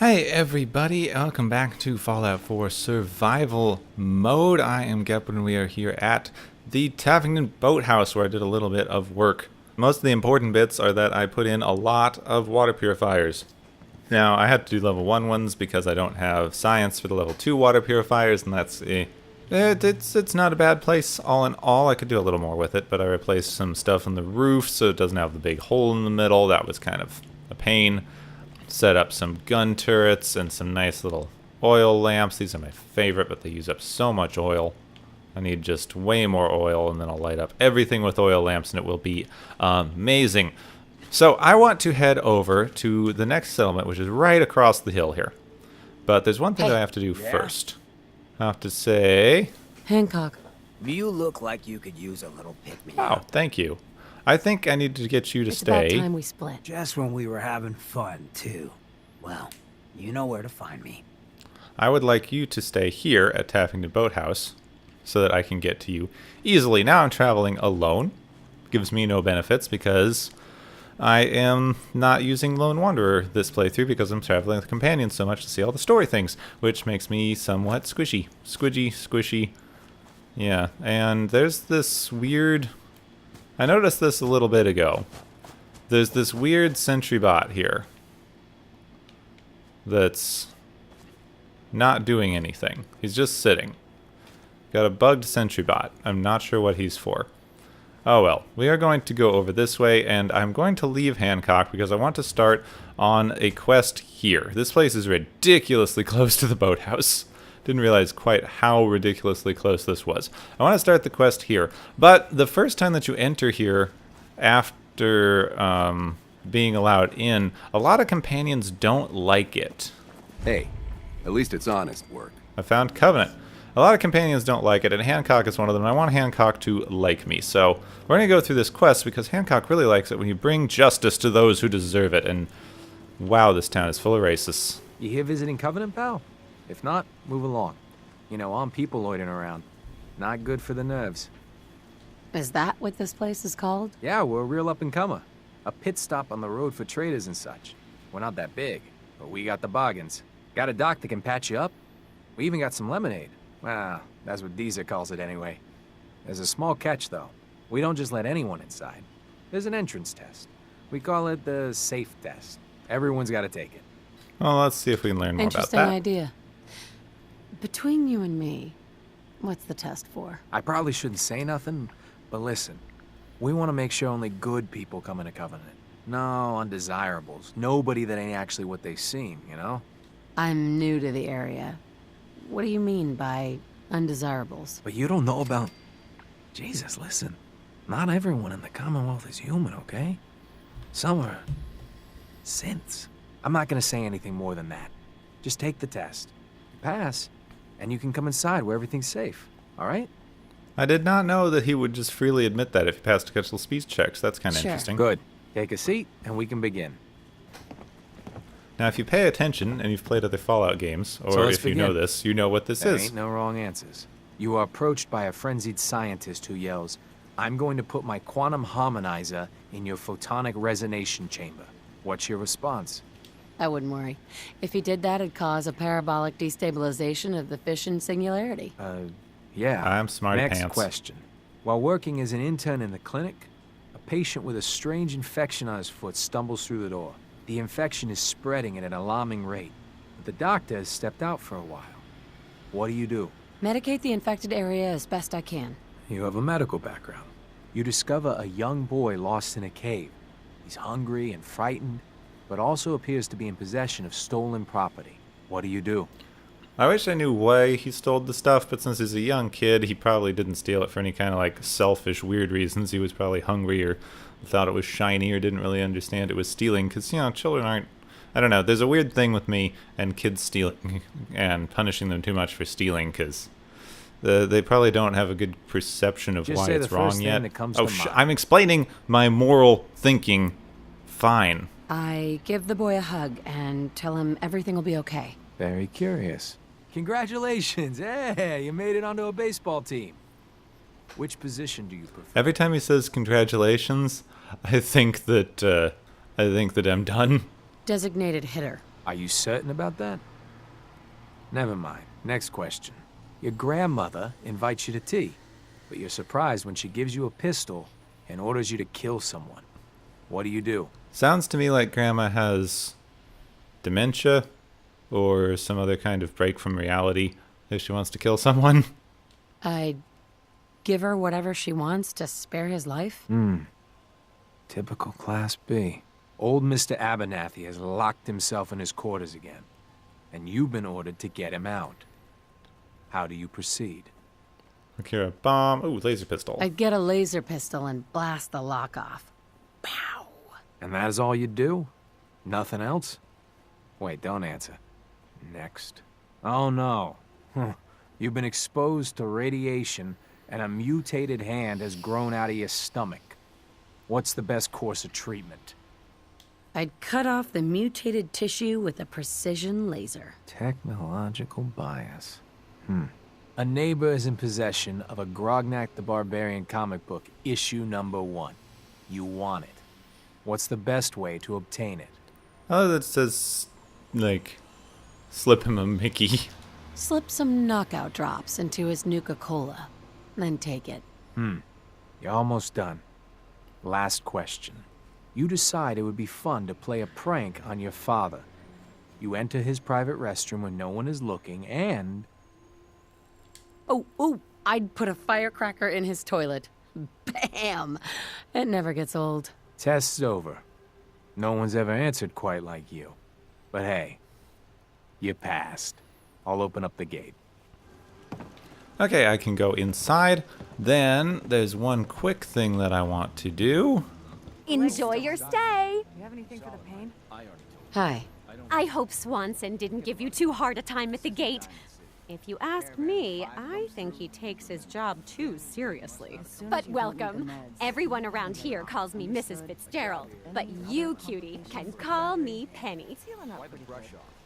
Hey everybody, welcome back to Fallout 4 Survival Mode. I am Gep and we are here at the Taffington Boathouse where I did a little bit of work. Most of the important bits are that I put in a lot of water purifiers. Now, I had to do level 1 ones because I don't have science for the level 2 water purifiers, and that's it's not a bad place all in all. I could do a little more with it, but I replaced some stuff on the roof so it doesn't have the big hole in the middle. That was kind of a pain. Set up some gun turrets and some nice little oil lamps. These are my favorite, but they use up so much oil. I need just way more oil, and then I'll light up everything with oil lamps, and it will be amazing. So I want to head over to the next settlement, which is right across the hill here. But there's one thing that I have to do first. I have to say... Hancock. You look like you could use a little pick-me-up. Oh, thank you. I think I need to get you to stay. It's about time we split. Just when we were having fun, too. Well, you know where to find me. I would like you to stay here at Taffington Boathouse so that I can get to you easily. Now I'm traveling alone. Gives me no benefits because I am not using Lone Wanderer this playthrough because I'm traveling with companions so much to see all the story things, which makes me somewhat squishy. Squishy. Yeah, and there's this weird... I noticed this a little bit ago. There's this weird sentry bot here that's not doing anything. He's just sitting. Got a bugged sentry bot. I'm not sure what he's for. Oh well, we are going to go over this way, and I'm going to leave Hancock because I want to start on a quest here. This place is ridiculously close to the boathouse. Didn't realize quite how ridiculously close this was. I want to start the quest here, but the first time that you enter here after being allowed in, a lot of companions don't like it. Hey, at least it's honest work. I found Covenant. A lot of companions don't like it, and Hancock is one of them. I want Hancock to like me, so we're going to go through this quest because Hancock really likes it when you bring justice to those who deserve it, and wow, this town is full of racists. You here visiting Covenant, pal? If not, move along. You know, armed people loitering around. Not good for the nerves. Is that what this place is called? Yeah, we're a real up-and-comer. A pit stop on the road for traders and such. We're not that big, but we got the bargains. Got a dock that can patch you up. We even got some lemonade. Well, that's what Deezer calls it anyway. There's a small catch, though. We don't just let anyone inside. There's an entrance test. We call it the safe test. Everyone's got to take it. Well, let's see if we can learn more about Interesting that. idea. Between you and me, what's the test for? I probably shouldn't say nothing, but listen. We want to make sure only good people come into Covenant. No undesirables. Nobody that ain't actually what they seem, you know? I'm new to the area. What do you mean by undesirables? But you don't know about... Jesus, listen. Not everyone in the Commonwealth is human, okay? Some are... synths. I'm not gonna say anything more than that. Just take the test. Pass, and you can come inside where everything's safe, alright? I did not know that he would just freely admit that if he passed occasional speech checks. That's kind of Sure. interesting. Good. Take a seat, and we can begin. Now, if you pay attention and you've played other Fallout games, or So let's if you know begin. this, you know what this There is. ain't no wrong answers. You are approached by a frenzied scientist who yells, "I'm going to put my quantum harmonizer in your photonic resonation chamber." What's your response? I wouldn't worry. If he did that, it'd cause a parabolic destabilization of the fission singularity. Yeah. I'm smarty Next pants. question. While working as an intern in the clinic, a patient with a strange infection on his foot stumbles through the door. The infection is spreading at an alarming rate, but the doctor has stepped out for a while. What do? Medicate the infected area as best I can. You have a medical background. You discover a young boy lost in a cave. He's hungry and frightened, but also appears to be in possession of stolen property. What do? I wish I knew why he stole the stuff, but since he's a young kid, he probably didn't steal it for any kind of like selfish, weird reasons. He was probably hungry or thought it was shiny or didn't really understand it was stealing. Because, you know, children aren't... I don't know. There's a weird thing with me and kids stealing and punishing them too much for stealing because they probably don't have a good perception of Just why say it's the wrong first thing yet. that comes Oh, to mind. I'm explaining my moral thinking. Fine. I give the boy a hug and tell him everything will be okay. Very curious. Congratulations! Hey, you made it onto a baseball team. Which position do you prefer? Every time he says congratulations, I think that I'm done. Designated hitter. Are you certain about that? Never mind. Next question. Your grandmother invites you to tea, but you're surprised when she gives you a pistol and orders you to kill someone. What do? Sounds to me like Grandma has dementia or some other kind of break from reality if she wants to kill someone. I'd give her whatever she wants to spare his life. Typical Class B. Old Mr. Abernathy has locked himself in his quarters again, and you've been ordered to get him out. How do you proceed? Procure a bomb. Ooh, laser pistol. I'd get a laser pistol and blast the lock off. Pow! And that is all you do? Nothing else? Wait, don't answer. Next. Oh no. You've been exposed to radiation and a mutated hand has grown out of your stomach. What's the best course of treatment? I'd cut off the mutated tissue with a precision laser. Technological bias. A neighbor is in possession of a Grognak the Barbarian comic book, issue number 1. You want it. What's the best way to obtain it? Oh, that says, like, slip him a Mickey. Slip some knockout drops into his Nuka-Cola, then take it. You're almost done. Last question. You decide it would be fun to play a prank on your father. You enter his private restroom when no one is looking, and... Oh, I'd put a firecracker in his toilet. Bam! It never gets old. Test's over. No one's ever answered quite like you. But hey, you passed. I'll open up the gate. Okay, I can go inside. Then there's one quick thing that I want to do. Enjoy your stay. You have anything for the pain? Hi. I hope Swanson didn't give you too hard a time at the gate. If you ask me, I think he takes his job too seriously. But welcome. Everyone around here calls me Mrs. Fitzgerald, but you, cutie, can call me Penny.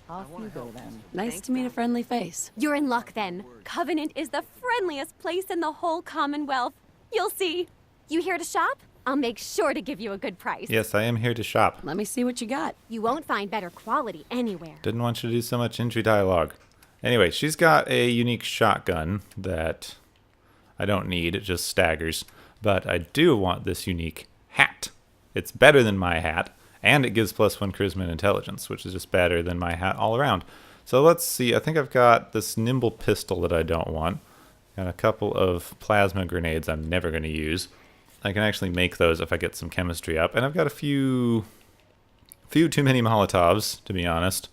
Off you go then. Nice to meet a friendly face. You're in luck then. Covenant is the friendliest place in the whole Commonwealth. You'll see. You here to shop? I'll make sure to give you a good price. Yes, I am here to shop. Let me see what you got. You won't find better quality anywhere. Didn't want you to do so much entry dialogue. Anyway, she's got a unique shotgun that I don't need. It just staggers. But I do want this unique hat. It's better than my hat, and it gives +1 charisma and intelligence, which is just better than my hat all around. So let's see. I think I've got this nimble pistol that I don't want. Got a couple of plasma grenades I'm never going to use. I can actually make those if I get some chemistry up. And I've got a few too many Molotovs, to be honest.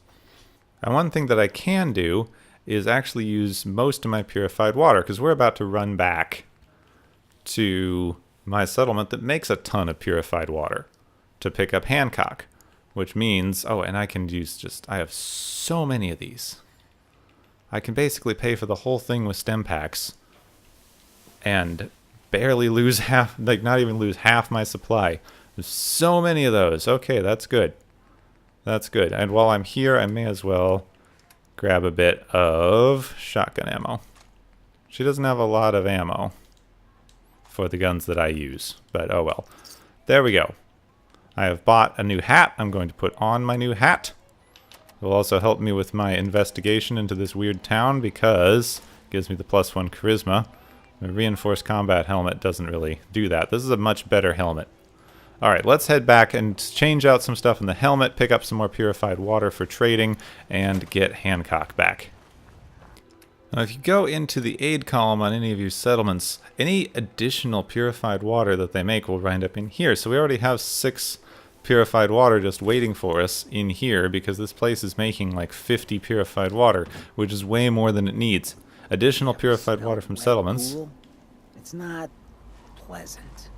And one thing that I can do is actually use most of my purified water, because we're about to run back to my settlement that makes a ton of purified water to pick up Hancock, which means, oh, and I can use I have so many of these. I can basically pay for the whole thing with stem packs and barely lose half, like not even lose half my supply. There's so many of those. Okay, that's good. That's good. And while I'm here, I may as well grab a bit of shotgun ammo. She doesn't have a lot of ammo for the guns that I use, but oh well. There we go. I have bought a new hat. I'm going to put on my new hat. It will also help me with my investigation into this weird town because it gives me the +1 charisma. The reinforced combat helmet doesn't really do that. This is a much better helmet. Alright, let's head back and change out some stuff in the helmet, pick up some more purified water for trading, and get Hancock back. Now, if you go into the aid column on any of your settlements, any additional purified water that they make will wind up in here. So we already have 6 purified water just waiting for us in here because this place is making like 50 purified water, which is way more than it needs. Additional purified water from settlements. It's not pleasant.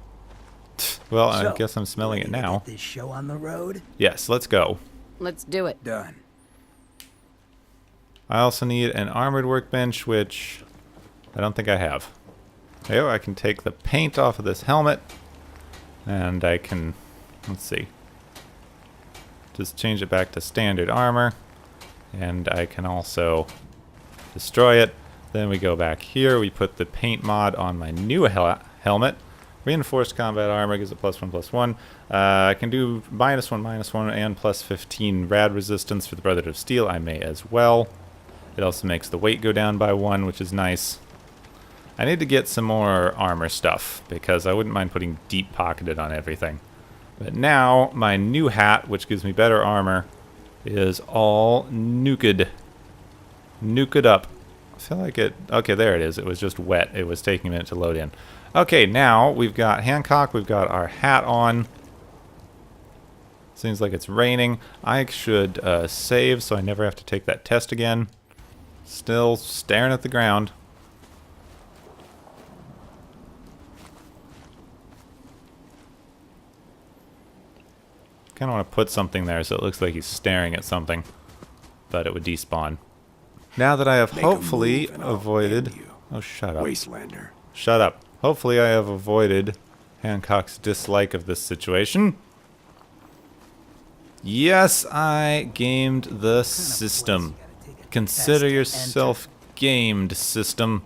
Well, So, I guess I'm smelling it ready to now. get this show on the road? Yes, let's go. Let's do it. Done. I also need an armored workbench, which I don't think I have. There, I can take the paint off of this helmet, and I can, let's see, just change it back to standard armor, and I can also destroy it. Then we go back here, we put the paint mod on my new helmet, Reinforced combat armor gives it +1/+1. I can do -1/-1 and +15 rad resistance for the Brotherhood of Steel. I may as well. It also makes the weight go down by 1, which is nice. I need to get some more armor stuff, because I wouldn't mind putting deep pocketed on everything. But now, my new hat, which gives me better armor, is all nuked. Nuked up. I feel like it... Okay, there it is. It was just wet. It was taking a minute to load in. Okay, now we've got Hancock. We've got our hat on. Seems like it's raining. I should save so I never have to take that test again. Still staring at the ground. Kind of want to put something there so it looks like he's staring at something. But it would despawn. Now that I have Make a hopefully move and I'll avoided... end you, Oh, shut up. Wastelander. Shut up. Hopefully I have avoided Hancock's dislike of this situation. Yes, I gamed the system. Consider yourself gamed, system.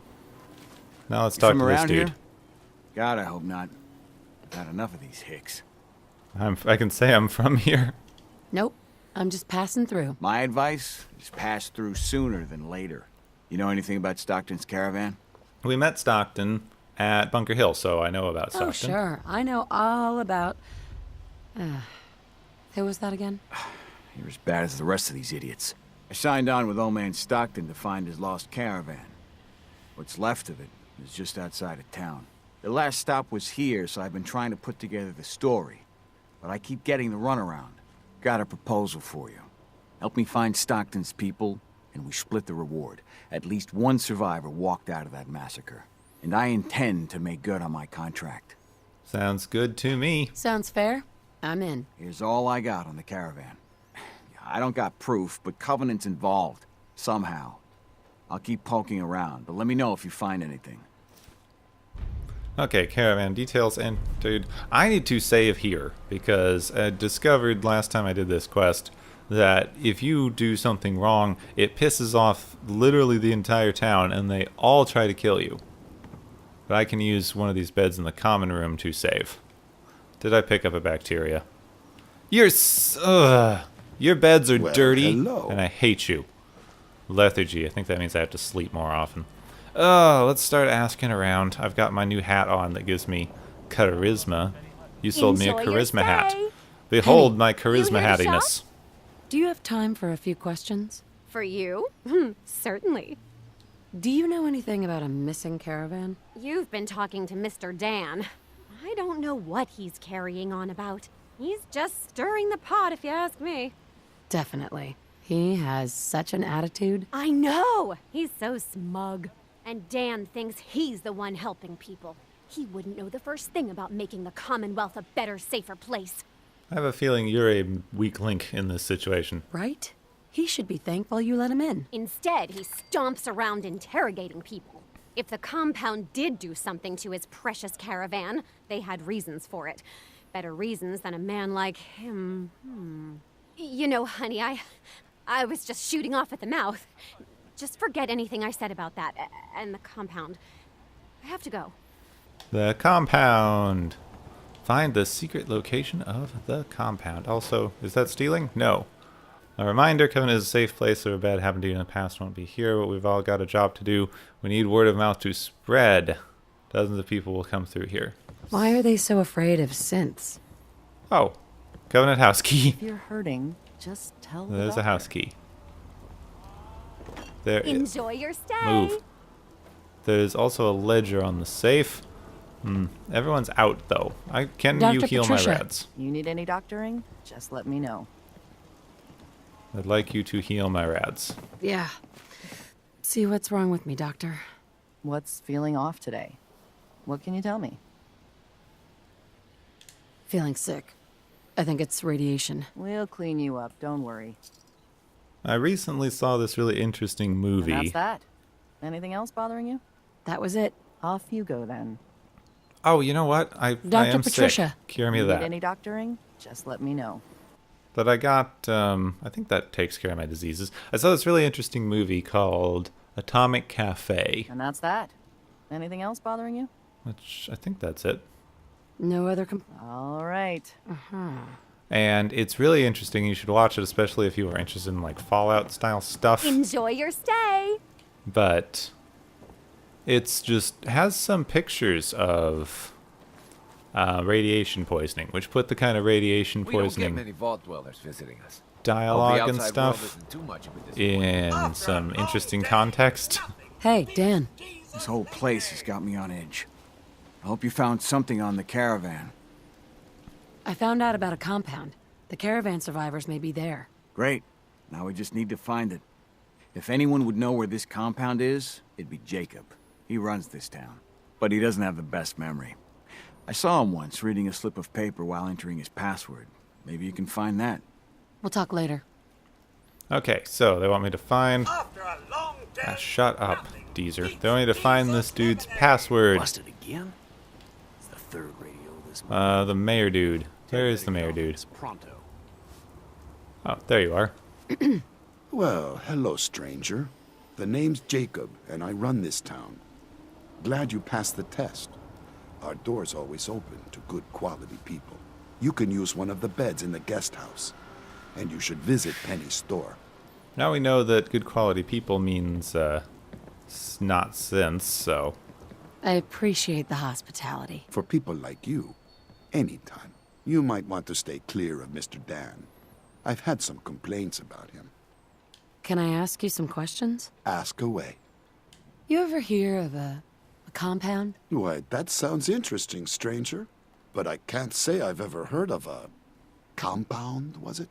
Now let's talk From to this around dude. here? God, I hope not. I've had enough of these hicks. I can say I'm from here. Nope. I'm just passing through. My advice is pass through sooner than later. You know anything about Stockton's caravan? We met Stockton at Bunker Hill, so I know about Stockton. Oh, sure. I know all about... who was that again? You're as bad as the rest of these idiots. I signed on with old man Stockton to find his lost caravan. What's left of it is just outside of town. The last stop was here, so I've been trying to put together the story. But I keep getting the runaround. Got a proposal for you. Help me find Stockton's people, and we split the reward. At least one survivor walked out of that massacre. And I intend to make good on my contract. Sounds good to me. Sounds fair. I'm in. Here's all I got on the caravan. I don't got proof, but Covenant's involved. Somehow. I'll keep poking around, but let me know if you find anything. Okay, caravan details entered. I need to save here because I discovered last time I did this quest that if you do something wrong, it pisses off literally the entire town and they all try to kill you. But I can use one of these beds in the common room to save. Did I pick up a bacteria? Your beds are Well, dirty hello. and I hate you. Lethargy. I think that means I have to sleep more often. Oh, let's start asking around. I've got my new hat on that gives me charisma. You sold me a Enjoy your charisma hat. stay. Behold my you charisma here to shop? hattiness. Do you have time for a few questions? For you? Certainly. Do you know anything about a missing caravan? You've been talking to Mr. Dan. I don't know what he's carrying on about. He's just stirring the pot, if you ask me. Definitely. He has such an attitude. I know! He's so smug. And Dan thinks he's the one helping people. He wouldn't know the first thing about making the Commonwealth a better, safer place. I have a feeling you're a weak link in this situation. Right? He should be thankful you let him in. Instead, he stomps around interrogating people. If the compound did do something to his precious caravan, they had reasons for it. Better reasons than a man like him. You know, honey, I was just shooting off at the mouth. Just forget anything I said about that and the compound. I have to go. The compound. Find the secret location of the compound. Also, is that stealing? No. A reminder, Covenant is a safe place, so if bad happened to you in the past won't be here, but we've all got a job to do. We need word of mouth to spread. Dozens of people will come through here. Why are they so afraid of synths? Oh, Covenant house key. If you're hurting, just tell the There's a doctor. house key. There is. Enjoy your stay. Move. There's also a ledger on the safe. Everyone's out, though. Can you Dr. heal Patricia. my rads? You need any doctoring? Just let me know. I'd like you to heal my rads. Yeah. See what's wrong with me, doctor. What's feeling off today? What can you tell me? Feeling sick. I think it's radiation. We'll clean you up, don't worry. I recently saw this really interesting movie. And that's that. Anything else bothering you? That was it. Off you go then. Oh, you know what? I Dr. am Patricia. sick. Cure me You of need that. any doctoring? Just let me know. But I got, I think that takes care of my diseases. I saw this really interesting movie called Atomic Cafe, And that's that. Anything else bothering you? which I think that's it. No other All right. And it's really interesting. You should watch it, especially if you are interested in like Fallout style stuff. Enjoy your stay. But it's just has some pictures of radiation poisoning, which put the kind of radiation We don't get poisoning many vault dwellers visiting us. dialogue and the outside world stuff isn't too much of a disappointment. in some interesting context. Hey, Dan. This whole place has got me on edge. I hope you found something on the caravan. I found out about a compound. The caravan survivors may be there. Great. Now we just need to find it. If anyone would know where this compound is, it'd be Jacob. He runs this town. But he doesn't have the best memory. I saw him once reading a slip of paper while entering his password. Maybe you can find that. We'll talk later. Okay, so they want me to find... shut up, Deezer. They want me to find this dude's password. Busted again? It's the third radio this month. The mayor dude. Where is the mayor dude? It's pronto. Oh, there you are. Well, hello, stranger. The name's Jacob, and I run this town. Glad you passed the test. Our door's always open to good quality people. You can use one of the beds in the guest house. And you should visit Penny's store. Now we know that good quality people means, not sense, so... I appreciate the hospitality. For people like you, anytime. You might want to stay clear of Mr. Dan. I've had some complaints about him. Can I ask you some questions? Ask away. You ever hear of a compound? Why, that sounds interesting, stranger. But I can't say I've ever heard of a... compound, was it?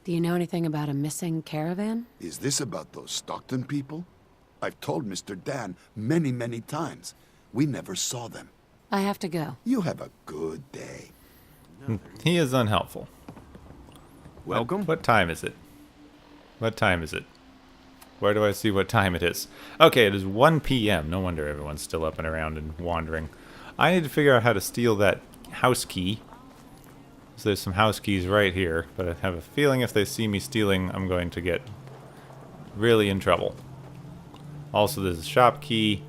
Do you know anything about a missing caravan? Is this about those Stockton people? I've told Mr. Dan many, many times. We never saw them. I have to go. You have a good day. He is unhelpful. Welcome. What time is it? What time is it? Where do I see what time it is? Okay, it is 1 p.m. No wonder everyone's still up and around and wandering. I need to figure out how to steal that house key. So there's some house keys right here, but I have a feeling if they see me stealing, I'm going to get really in trouble. Also, there's a shop key,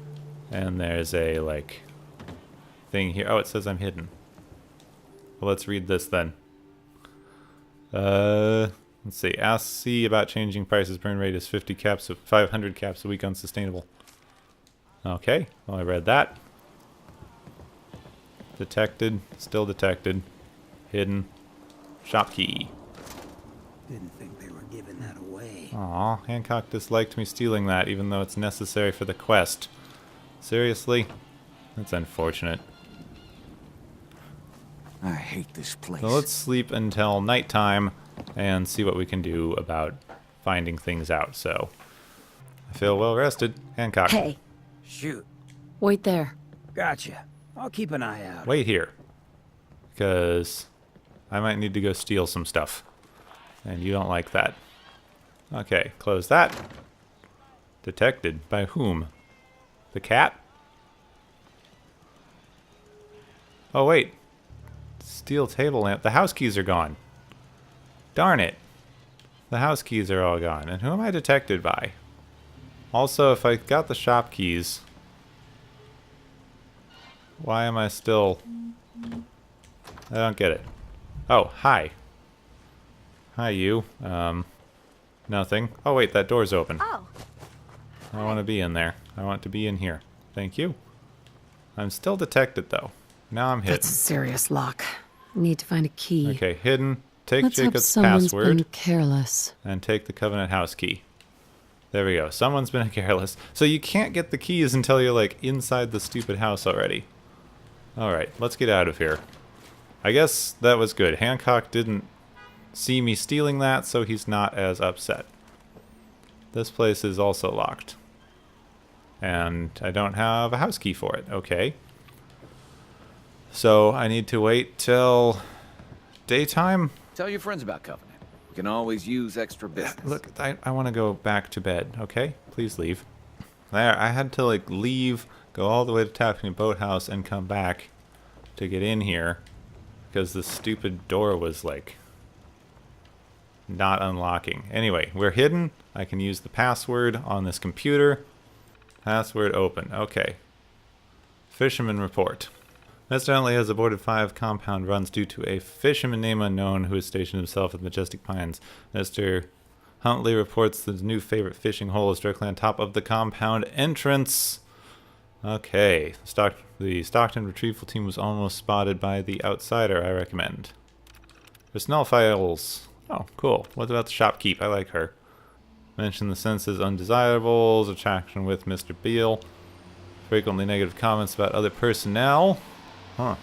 and there's a, like, thing here. Oh, it says I'm hidden. Well, let's read this then. Let's see. Ask C about changing prices. Burn rate is 50 caps of 500 caps a week unsustainable. Okay, well I read that. Detected. Still detected. Hidden. Shop key. Didn't think they were giving that away. Aw, Hancock disliked me stealing that, even though it's necessary for the quest. Seriously? That's unfortunate. I hate this place. So let's sleep until nighttime and see what we can do about finding things out. So, I feel well rested. Hancock. Hey, Shoot. wait there. Gotcha. I'll keep an eye out. Wait here. Because I might need to go steal some stuff. And you don't like that. Okay, close that. Detected. By whom? The cat? Oh, wait. Steel table lamp. The house keys are gone. Darn it. The house keys are all gone. And who am I detected by? Also, if I got the shop keys, why am I still... I don't get it. Oh, hi. Hi, you. Nothing. Oh, wait, that door's open. Oh, I want to be in there. I want to be in here. Thank you. I'm still detected, though. Now I'm hidden. That's a serious lock. Need to find a key. Okay, hidden. Take Let's hope Jacob's someone's password been careless. and take the Covenant house key. There we go. Someone's been careless. So you can't get the keys until you're, like, inside the stupid house already. Alright, let's get out of here. I guess that was good. Hancock didn't see me stealing that, so he's not as upset. This place is also locked. And I don't have a house key for it. Okay. So I need to wait till daytime? Tell your friends about Covenant. We can always use extra business. Look, I want to go back to bed, okay? Please leave. There, I had to, like, leave, go all the way to Tapping Boathouse, and come back to get in here. Because the stupid door was, like, not unlocking. Anyway, we're hidden. I can use the password on this computer. Password open. Okay. Fisherman report. Mr. Huntley has aborted 5 compound runs due to a fisherman name unknown who has stationed himself at Majestic Pines. Mr. Huntley reports that his new favorite fishing hole is directly on top of the compound entrance. Okay. The Stockton retrieval team was almost spotted by the outsider, I recommend. Personnel files. Oh, cool. What about the shopkeep? I like her. Mention the senses undesirables, attraction with Mr. Beale. Frequently negative comments about other personnel. Huh.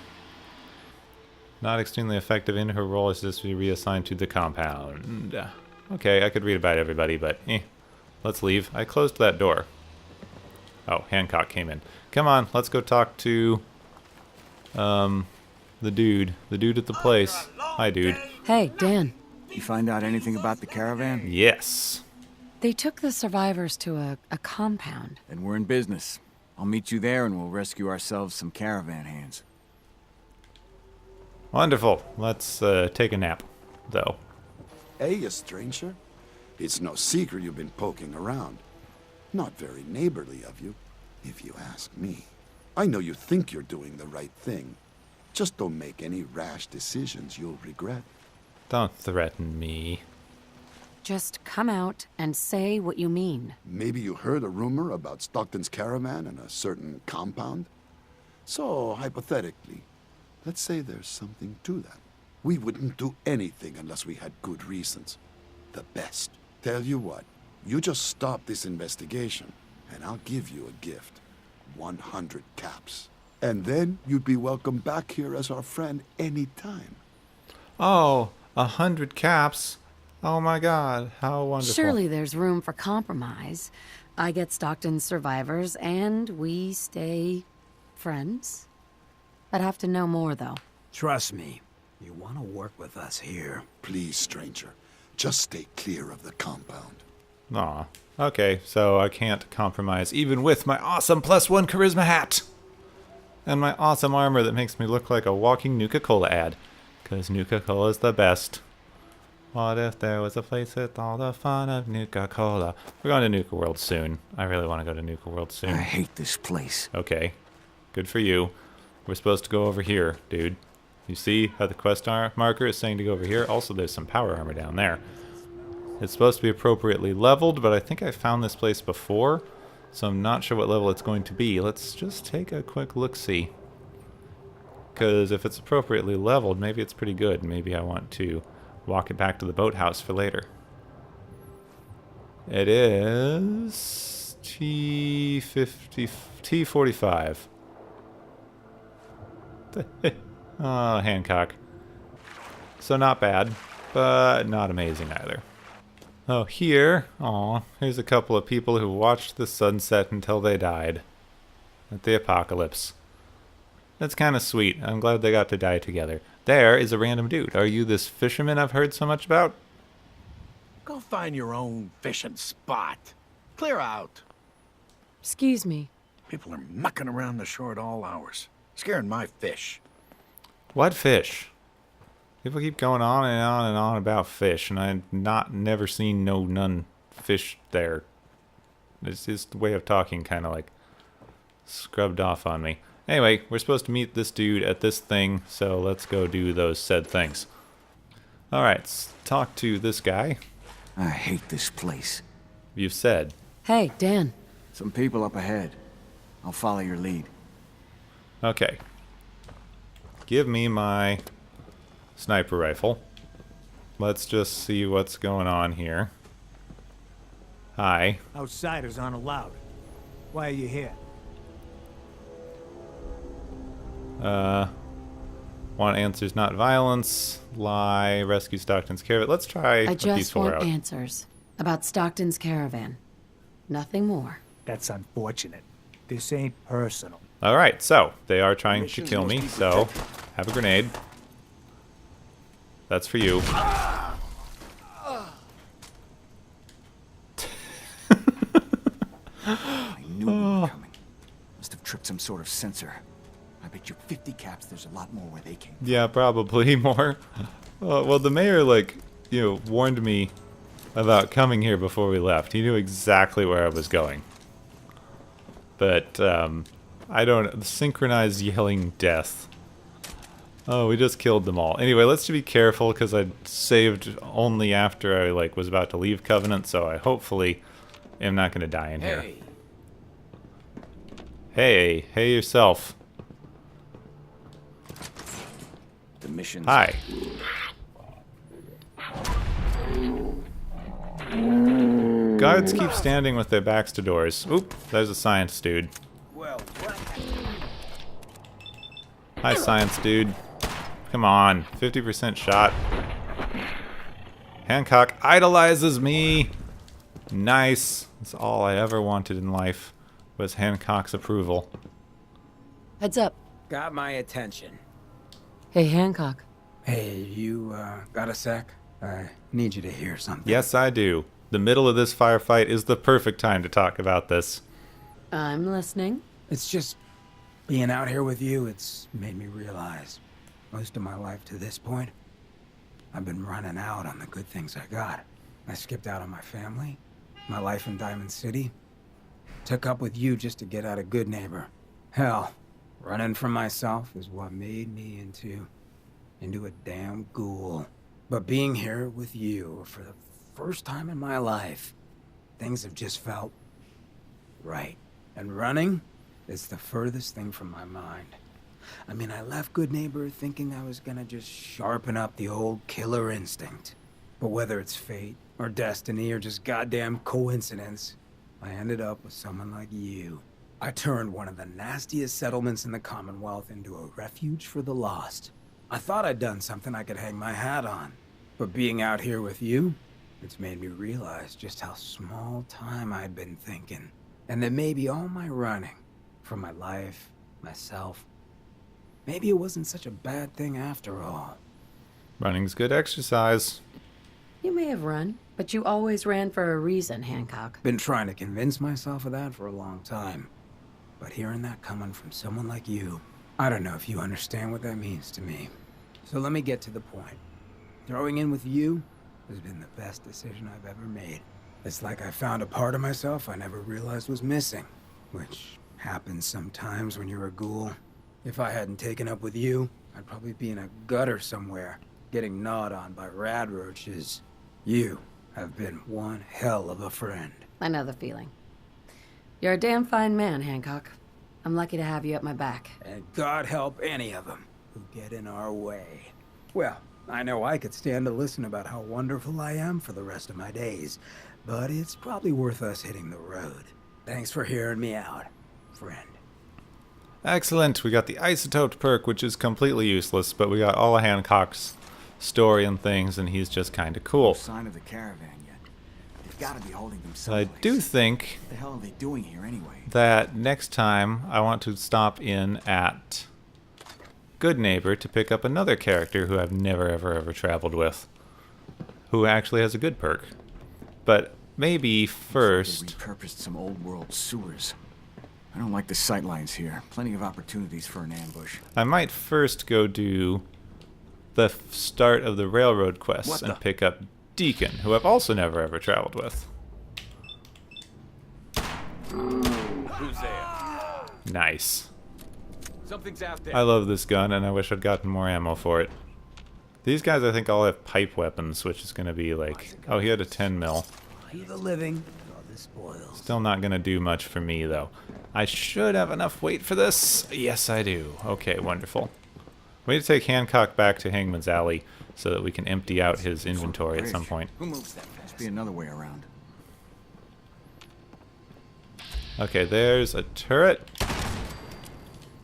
Not extremely effective in her role as just to be reassigned to the compound. Okay, I could read about everybody, but let's leave. I closed that door. Oh, Hancock came in. Come on, let's go talk to the dude. The dude at the place. Hi, dude. Hey, Dan. You find out anything about the caravan? Yes. They took the survivors to a compound. Then we're in business. I'll meet you there and we'll rescue ourselves some caravan hands. Wonderful. Let's take a nap, though. Hey, a stranger. It's no secret you've been poking around. Not very neighborly of you, if you ask me. I know you think you're doing the right thing. Just don't make any rash decisions you'll regret. Don't threaten me. Just come out and say what you mean. Maybe you heard a rumor about Stockton's caravan and a certain compound? So, hypothetically, let's say there's something to that. We wouldn't do anything unless we had good reasons. The best. Tell you what, you just stop this investigation, and I'll give you a gift. 100 caps. And then you'd be welcome back here as our friend anytime. Oh, 100 caps. Oh my god, how wonderful. Surely there's room for compromise. I get Stockton's survivors, and we stay friends. I'd have to know more, though. Trust me, you want to work with us here. Please, stranger, just stay clear of the compound. Aw. Okay, so I can't compromise even with my awesome +1 charisma hat. And my awesome armor that makes me look like a walking Nuka-Cola ad. Because Nuka-Cola's the best. What if there was a place with all the fun of Nuka-Cola? We're going to Nuka World soon. I really want to go to Nuka World soon. I hate this place. Okay. Good for you. We're supposed to go over here, dude. You see how the quest marker is saying to go over here? Also, there's some power armor down there. It's supposed to be appropriately leveled, but I think I found this place before, so I'm not sure what level it's going to be. Let's just take a quick look-see. Because if it's appropriately leveled, maybe it's pretty good. Maybe I want to walk it back to the boathouse for later. It is T45. Oh, Hancock. So not bad, but not amazing either. Oh, here, here's a couple of people who watched the sunset until they died. At the apocalypse. That's kind of sweet. I'm glad they got to die together. There is a random dude. Are you this fisherman I've heard so much about? Go find your own fishing spot. Clear out. Excuse me. People are mucking around the shore at all hours, scaring my fish. What fish? People keep going on and on and on about fish, and I've never seen none fish there. It's just the way of talking kind of like scrubbed off on me. Anyway, we're supposed to meet this dude at this thing, so let's go do those said things. Alright, let's talk to this guy. I hate this place. You've said. Hey, Dan. Some people up ahead. I'll follow your lead. Okay. Give me my sniper rifle. Let's just see what's going on here. Hi. Outsiders aren't allowed. Why are you here? Want answers, not violence. Lie. Rescue Stockton's caravan. Let's try I a just peaceful want route. answers about Stockton's caravan. Nothing more. That's unfortunate. This ain't personal. Alright, so they are trying to kill me, so have a grenade. That's for you. I knew we were coming. Must have tripped some sort of sensor. I bet you 50 caps there's a lot more where they came from. Yeah, probably more. Well, the mayor, warned me about coming here before we left. He knew exactly where I was going. But, I don't... Synchronized yelling death Oh, we just killed them all. Anyway, let's be careful because I saved only after I was about to leave Covenant, so I hopefully am not going to die in here. Hey yourself. The mission's Hi. Guards keep standing with their backs to doors. Oop, there's a science dude. Hi, science dude. Come on, 50% shot. Hancock idolizes me. Nice. That's all I ever wanted in life, was Hancock's approval. Heads up. Got my attention. Hey, Hancock. Hey, you, got a sec? I need you to hear something. Yes, I do. The middle of this firefight is the perfect time to talk about this. I'm listening. It's just being out here with you, it's made me realize most of my life to this point, I've been running out on the good things I got. I skipped out on my family, my life in Diamond City, took up with you just to get out of Good Neighbor. Hell, running from myself is what made me into a damn ghoul. But being here with you for the first time in my life, things have just felt right. And running is the furthest thing from my mind. I mean, I left Good Neighbor thinking I was gonna just sharpen up the old killer instinct. But whether it's fate, or destiny, or just goddamn coincidence, I ended up with someone like you. I turned one of the nastiest settlements in the Commonwealth into a refuge for the lost. I thought I'd done something I could hang my hat on. But being out here with you, it's made me realize just how small time I'd been thinking. And that maybe all my running, from my life, myself, maybe it wasn't such a bad thing after all. Running's good exercise. You may have run, but you always ran for a reason, Hancock. Been trying to convince myself of that for a long time. But hearing that coming from someone like you, I don't know if you understand what that means to me. So let me get to the point. Throwing in with you has been the best decision I've ever made. It's like I found a part of myself I never realized was missing, which happens sometimes when you're a ghoul. If I hadn't taken up with you, I'd probably be in a gutter somewhere, getting gnawed on by rad roaches. You have been one hell of a friend. I know the feeling. You're a damn fine man, Hancock. I'm lucky to have you at my back. And God help any of them who get in our way. Well, I know I could stand to listen about how wonderful I am for the rest of my days, but it's probably worth us hitting the road. Thanks for hearing me out, friend. Excellent. We got the isotoped perk, which is completely useless, but we got all of Hancock's story and things, and he's just kind of cool. No sign of the caravan yet. They've got to be holding them someplace. I do think What the hell are they doing here anyway? that next time I want to stop in at Good Neighbor to pick up another character who I've never ever traveled with, who actually has a good perk. But maybe first... They repurposed some old world sewers. I don't like the sightlines here. Plenty of opportunities for an ambush. I might first go do the start of the railroad quests and pick up Deacon, who I've also never ever traveled with. Who's there? Nice. Something's out there. I love this gun, and I wish I'd gotten more ammo for it. These guys, I think, all have pipe weapons, which is going to be like... Oh, he had a 10 mil. To the living, all the spoils. Still not going to do much for me, though. I should have enough weight for this. Yes, I do. Okay, wonderful. We need to take Hancock back to Hangman's Alley so that we can empty out his inventory at some point. Who moves that fast? Must be another way around. Okay, there's a turret.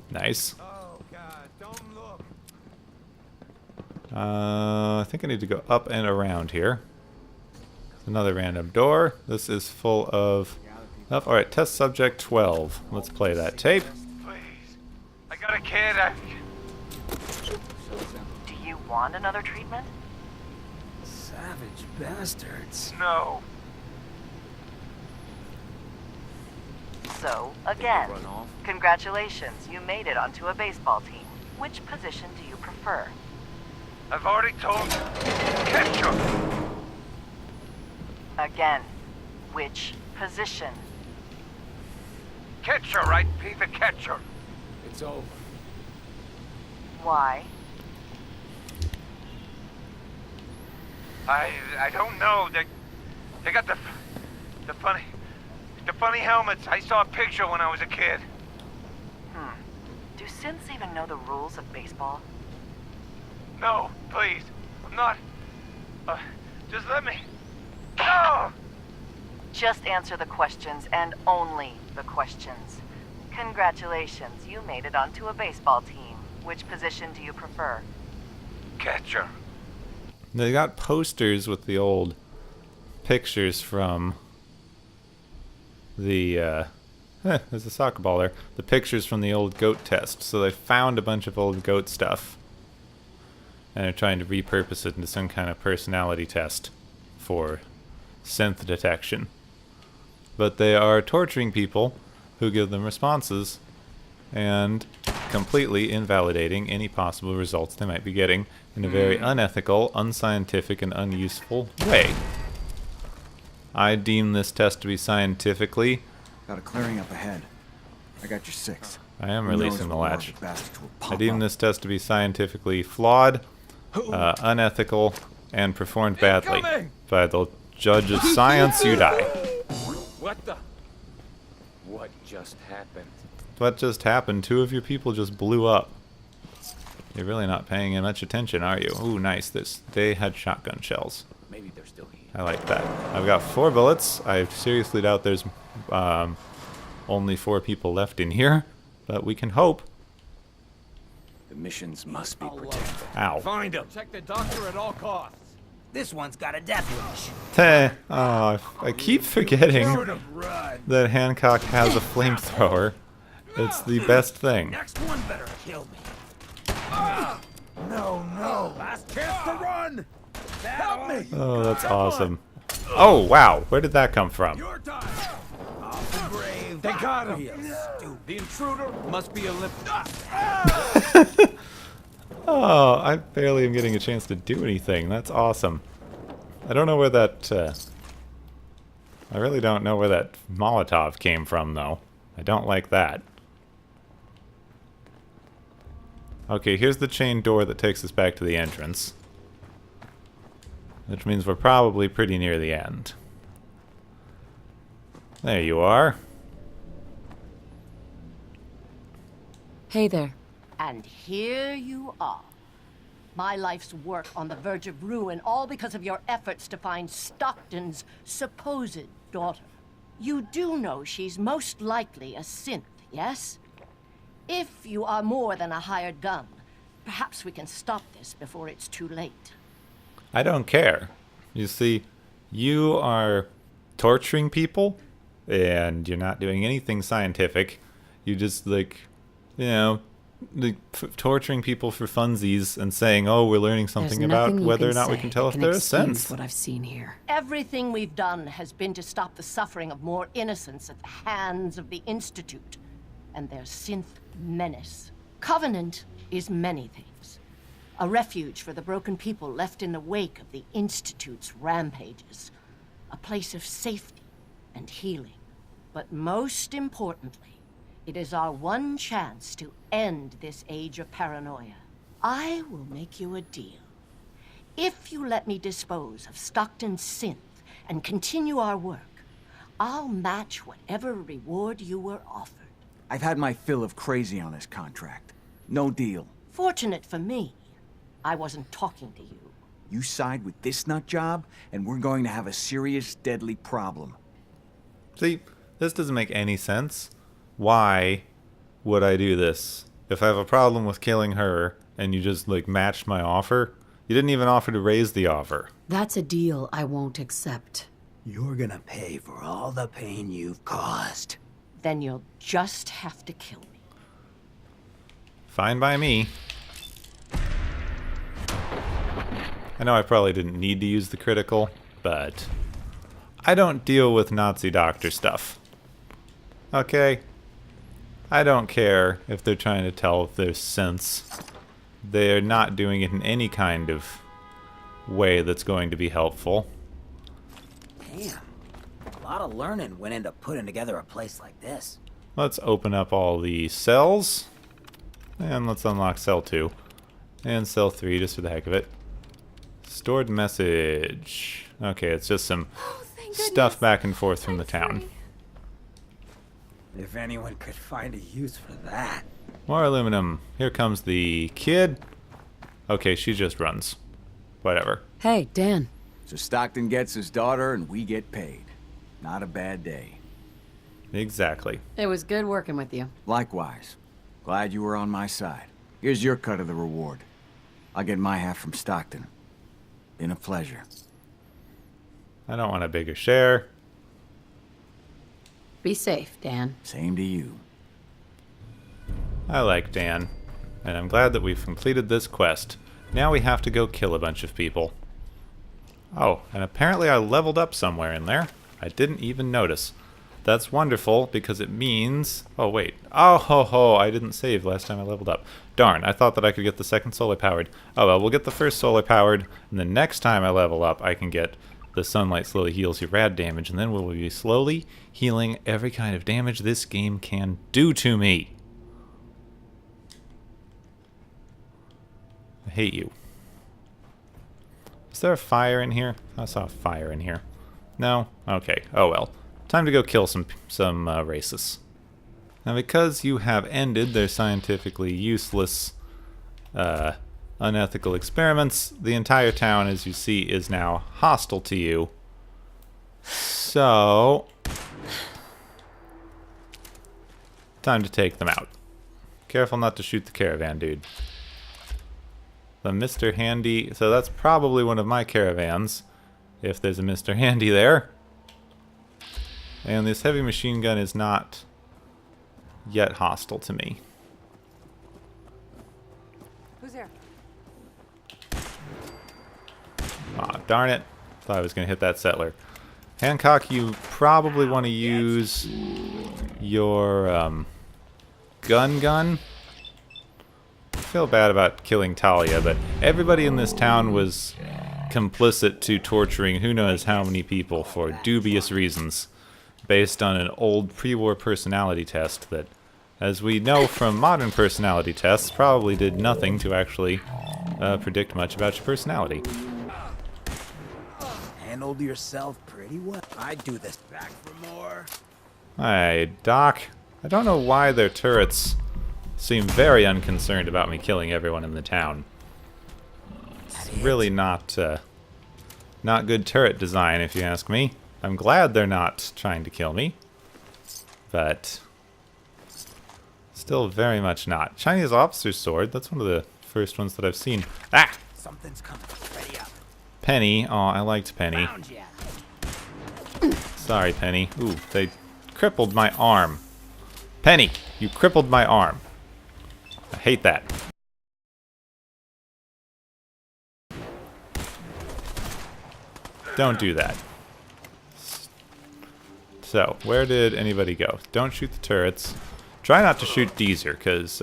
Nice. Oh, God, don't look. I think I need to go up and around here. Another random door. This is full of... Oh, alright, test subject 12. Let's play that tape. Please. I got a kid. Do you want another treatment? Savage bastards. No. So, again, congratulations, you made it onto a baseball team. Which position do you prefer? I've already told you. Catch Again, which position? Catcher, right, Pete? The catcher. It's over. Why? I don't know. They got the funny helmets. I saw a picture when I was a kid. Do synths even know the rules of baseball? No, please. I'm not. Just let me. No! Just answer the questions, and only the questions. Congratulations, you made it onto a baseball team. Which position do you prefer? Catcher. They got posters with the old pictures from the, there's a soccer ball there. The pictures from the old goat test. So they found a bunch of old goat stuff. And they're trying to repurpose it into some kind of personality test for synth detection. But they are torturing people who give them responses and completely invalidating any possible results they might be getting in a very unethical, unscientific, and unuseful way. I deem this test to be scientifically... Got a clearing up ahead. I got your 6. I am releasing the latch. I deem this test to be scientifically flawed, unethical, and performed badly. By the judge of science, you die. What the? What just happened? What just happened? 2 of your people just blew up. You're really not paying much attention, are you? Ooh, nice. They had shotgun shells. Maybe they're still here. I like that. I've got 4 bullets. I seriously doubt there's only 4 people left in here, but we can hope. The missions must be protected. Ow. Find him. Check the doctor at all costs. This one's got a death wish. Oh, I keep forgetting that Hancock has a flamethrower. It's the best thing. Next one better kill me. No. Last chance to run. Help me. Oh, that's awesome. Oh, wow. Where did that come from? Your time. Off the grave. They got him. The intruder must be eliminated. Oh, I barely am getting a chance to do anything. That's awesome. I don't know where that, I really don't know where that Molotov came from, though. I don't like that. Okay, here's the chain door that takes us back to the entrance. Which means we're probably pretty near the end. There you are. Hey there. And here you are. My life's work on the verge of ruin, all because of your efforts to find Stockton's supposed daughter. You do know she's most likely a synth, yes? If you are more than a hired gun, perhaps we can stop this before it's too late. I don't care. You see, you are torturing people, and you're not doing anything scientific. You just, like, you know, torturing people for funsies and saying, oh, we're learning something about whether or not we can tell if there is sense. What I've seen here. Everything we've done has been to stop the suffering of more innocents at the hands of the Institute and their synth menace. Covenant is many things. A refuge for the broken people left in the wake of the Institute's rampages. A place of safety and healing. But most importantly, it is our one chance to end this age of paranoia. I will make you a deal. If you let me dispose of Stockton's synth and continue our work, I'll match whatever reward you were offered. I've had my fill of crazy on this contract. No deal. Fortunate for me, I wasn't talking to you. You side with this nut job, and we're going to have a serious, deadly problem. See, this doesn't make any sense. Why would I do this? If I have a problem with killing her, and you just, like, matched my offer? You didn't even offer to raise the offer. That's a deal I won't accept. You're gonna pay for all the pain you've caused. Then you'll just have to kill me. Fine by me. I know I probably didn't need to use the critical, but I don't deal with Nazi doctor stuff. Okay? I don't care if they're trying to tell if there's sense. They're not doing it in any kind of way that's going to be helpful. Damn. A lot of learning went into putting together a place like this. Let's open up all the cells. And let's unlock cell 2. And cell 3 just for the heck of it. Stored message. Okay, it's just some Thank stuff goodness. back and forth from the town. If anyone could find a use for that. More aluminum. Here comes the kid. Okay, she just runs. Whatever. Hey, Dan. So Stockton gets his daughter and we get paid. Not a bad day. Exactly. It was good working with you. Likewise. Glad you were on my side. Here's your cut of the reward. I'll get my half from Stockton. Been a pleasure. I don't want a bigger share. Be safe, Dan. Same to you. I like Dan. And I'm glad that we've completed this quest. Now we have to go kill a bunch of people. Oh, and apparently I leveled up somewhere in there. I didn't even notice. That's wonderful, because it means... Oh, wait. Oh, ho, ho, I didn't save last time I leveled up. Darn, I thought that I could get the second solar-powered. Oh, well, we'll get the first solar-powered, and the next time I level up, I can get the sunlight slowly heals your rad damage, and then we'll be slowly healing every kind of damage this game can do to me. I hate you. Is there a fire in here? I saw a fire in here. No? Okay. Oh well. Time to go kill some racists. Now because you have ended their scientifically useless, unethical experiments, the entire town, as you see, is now hostile to you. So... time to take them out. Careful not to shoot the caravan, dude. The Mr. Handy... So that's probably one of my caravans, if there's a Mr. Handy there. And this heavy machine gun is not yet hostile to me. Who's there? Aw, darn it. Thought I was going to hit that settler. Hancock, you probably want to use your gun. I feel bad about killing Talia, but everybody in this town was complicit to torturing who knows how many people for dubious reasons, based on an old pre-war personality test that, as we know from modern personality tests, probably did nothing to actually predict much about your personality. Handled yourself pretty well. I'd do this back for more. Hey, Doc. I don't know why their turrets seem very unconcerned about me killing everyone in the town. It's really not good turret design, if you ask me. I'm glad they're not trying to kill me, but still very much not. Chinese officer's sword, that's one of the first ones that I've seen. Ah! Something's coming. Ready up. Penny. Oh, I liked Penny. Sorry, Penny. Ooh, they crippled my arm. Penny, you crippled my arm. I hate that. Don't do that. So, where did anybody go? Don't shoot the turrets. Try not to shoot Deezer, because,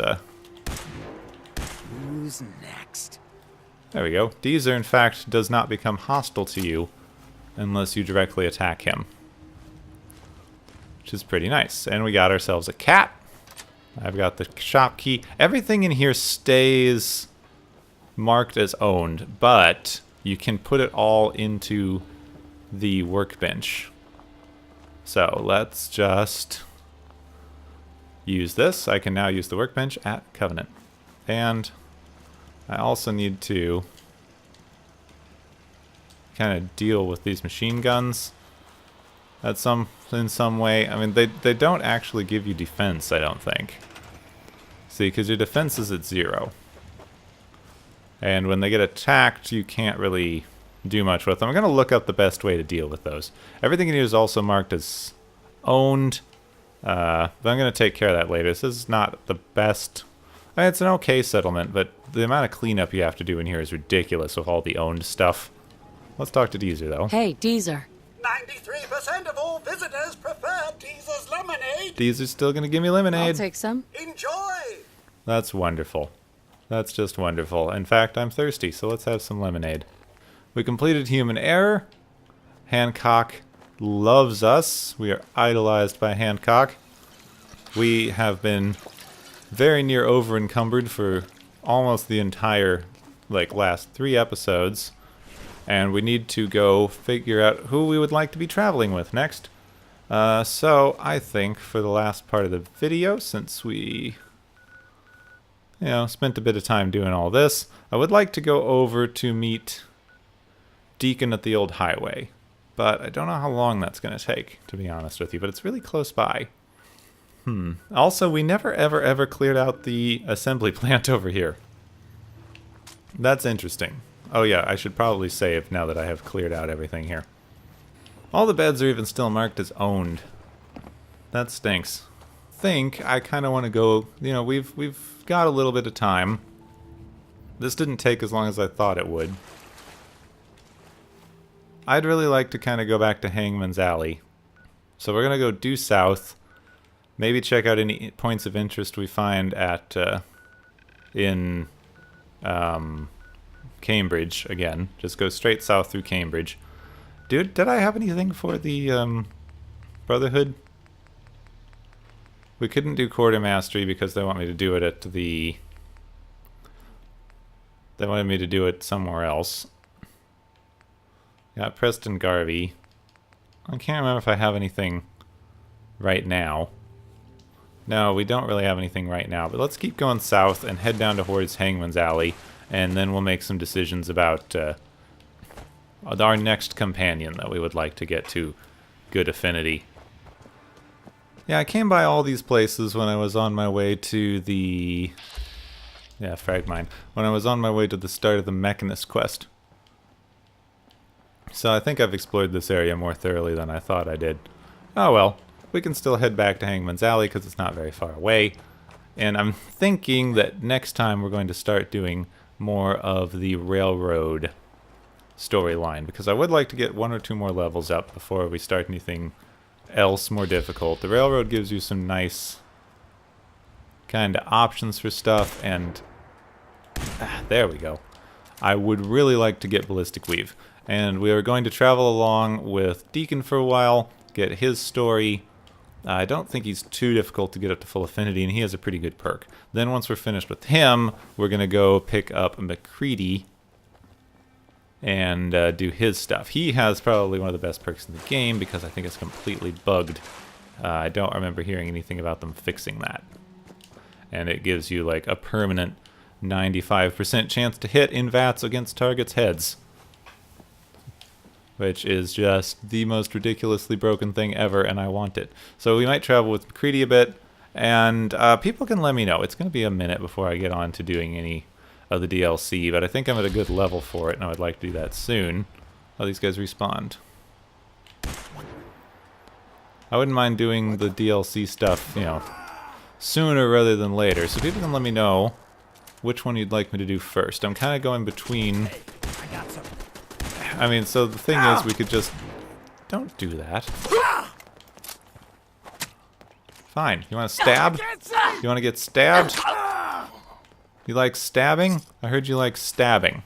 Who's next? there we go. Deezer, in fact, does not become hostile to you unless you directly attack him. Which is pretty nice. And we got ourselves a cat. I've got the shop key. Everything in here stays marked as owned, but you can put it all into the workbench. So let's just use this. I can now use the workbench at Covenant. And I also need to kind of deal with these machine guns at in some way. I mean, they don't actually give you defense, I don't think. See, because your defense is at 0. And when they get attacked, you can't really do much with them. I'm going to look up the best way to deal with those. Everything in here is also marked as owned, but I'm going to take care of that later. This is not the best. I mean, it's an okay settlement, but the amount of cleanup you have to do in here is ridiculous with all the owned stuff. Let's talk to Deezer, though. Hey, Deezer. 93% of all visitors prefer Deezer's lemonade. Deezer's still going to give me lemonade. I'll take some. Enjoy. That's wonderful. That's just wonderful. In fact, I'm thirsty, so let's have some lemonade. We completed Human Error. Hancock loves us. We are idolized by Hancock. We have been very near over-encumbered for almost the entire, last 3 episodes. And we need to go figure out who we would like to be traveling with next. So I think for the last part of the video, since we, spent a bit of time doing all this, I would like to go over to meet Deacon at the old highway. But I don't know how long that's going to take, to be honest with you, but it's really close by. Also, we never ever cleared out the assembly plant over here. That's interesting. Oh yeah, I should probably save now that I have cleared out everything here. All the beds are even still marked as owned. That stinks. I kind of want to go, we've got a little bit of time. This didn't take as long as I thought it would. I'd really like to kind of go back to Hangman's Alley. So we're going to go due south. Maybe check out any points of interest we find at in Cambridge again. Just go straight south through Cambridge. Dude, did I have anything for the Brotherhood? We couldn't do Quartermastery because they want me to do it at the... They wanted me to do it somewhere else. Got Preston Garvey. I can't remember if I have anything right now. No, we don't really have anything right now, but let's keep going south and head down towards Hangman's Alley, and then we'll make some decisions about our next companion that we would like to get to good affinity. Yeah, I came by all these places when I was on my way to the... Yeah, Fragmine. When I was on my way to the start of the Mechanist quest. So I think I've explored this area more thoroughly than I thought I did. Oh well. We can still head back to Hangman's Alley because it's not very far away. And I'm thinking that next time we're going to start doing more of the railroad storyline, because I would like to get 1 or 2 more levels up before we start anything else more difficult. The railroad gives you some nice kind of options for stuff, and there we go. I would really like to get Ballistic Weave. And we are going to travel along with Deacon for a while, get his story. I don't think he's too difficult to get up to full affinity, and he has a pretty good perk. Then once we're finished with him, we're going to go pick up McCready and do his stuff. He has probably one of the best perks in the game because I think it's completely bugged. I don't remember hearing anything about them fixing that. And it gives you like a permanent 95% chance to hit in VATS against targets' heads. Which is just the most ridiculously broken thing ever, and I want it. So we might travel with McCready a bit, and people can let me know. It's going to be a minute before I get on to doing any of the DLC, but I think I'm at a good level for it, and I would like to do that soon. Oh, these guys respond. I wouldn't mind doing the DLC stuff, sooner rather than later. So people can let me know which one you'd like me to do first. I'm kind of going between... I mean, so the thing is, we could just... Don't do that. Fine. You want to stab? You want to get stabbed? You like stabbing? I heard you like stabbing.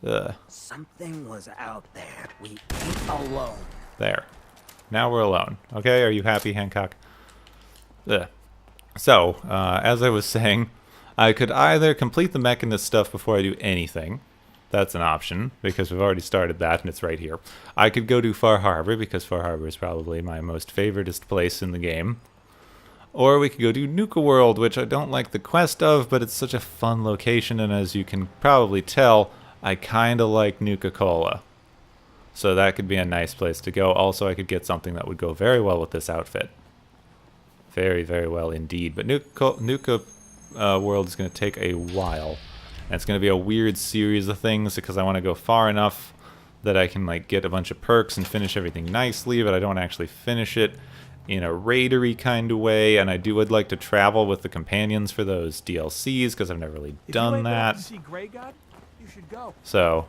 Ugh. Something was out there. We ain't alone. There. Now we're alone. Okay, are you happy, Hancock? Ugh. So, as I was saying, I could either complete the Mechanist stuff before I do anything. That's an option, because we've already started that, and it's right here. I could go to Far Harbor, because Far Harbor is probably my most favoritist place in the game. Or we could go to Nuka World, which I don't like the quest of, but it's such a fun location, and as you can probably tell, I kind of like Nuka-Cola. So that could be a nice place to go. Also, I could get something that would go very well with this outfit. Very, very well indeed. But Nuka World is going to take a while. And it's going to be a weird series of things because I want to go far enough that I can like get a bunch of perks and finish everything nicely, but I don't actually finish it in a raidery kind of way. And I would like to travel with the companions for those DLCs because I've never really done that. So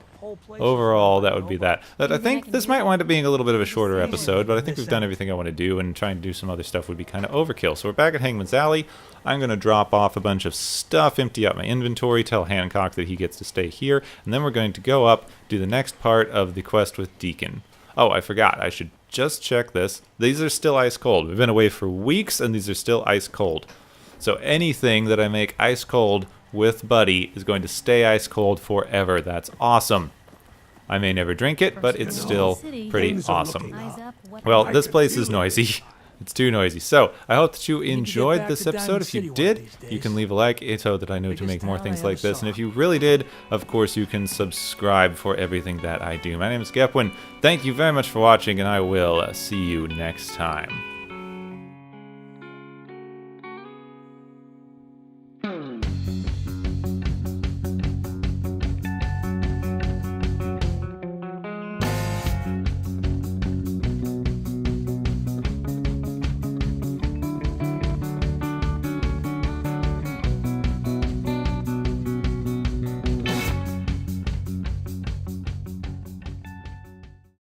overall, that would be that. But I think this might wind up being a little bit of a shorter episode, but I think we've done everything I want to do, and trying to do some other stuff would be kind of overkill. So we're back at Hangman's Alley. I'm going to drop off a bunch of stuff, empty out my inventory, tell Hancock that he gets to stay here, and then we're going to go up, do the next part of the quest with Deacon. Oh, I forgot. I should just check this. These are still ice cold. We've been away for weeks, and these are still ice cold. So anything that I make ice cold with Buddy is going to stay ice cold forever. That's awesome. I may never drink it, but it's still pretty awesome. Well, this place is noisy. It's too noisy. So, I hope that you enjoyed this episode. If you did, you can leave a like so that I know to make more things like this. And if you really did, of course, you can subscribe for everything that I do. My name is Gepwin. Thank you very much for watching, and I will see you next time.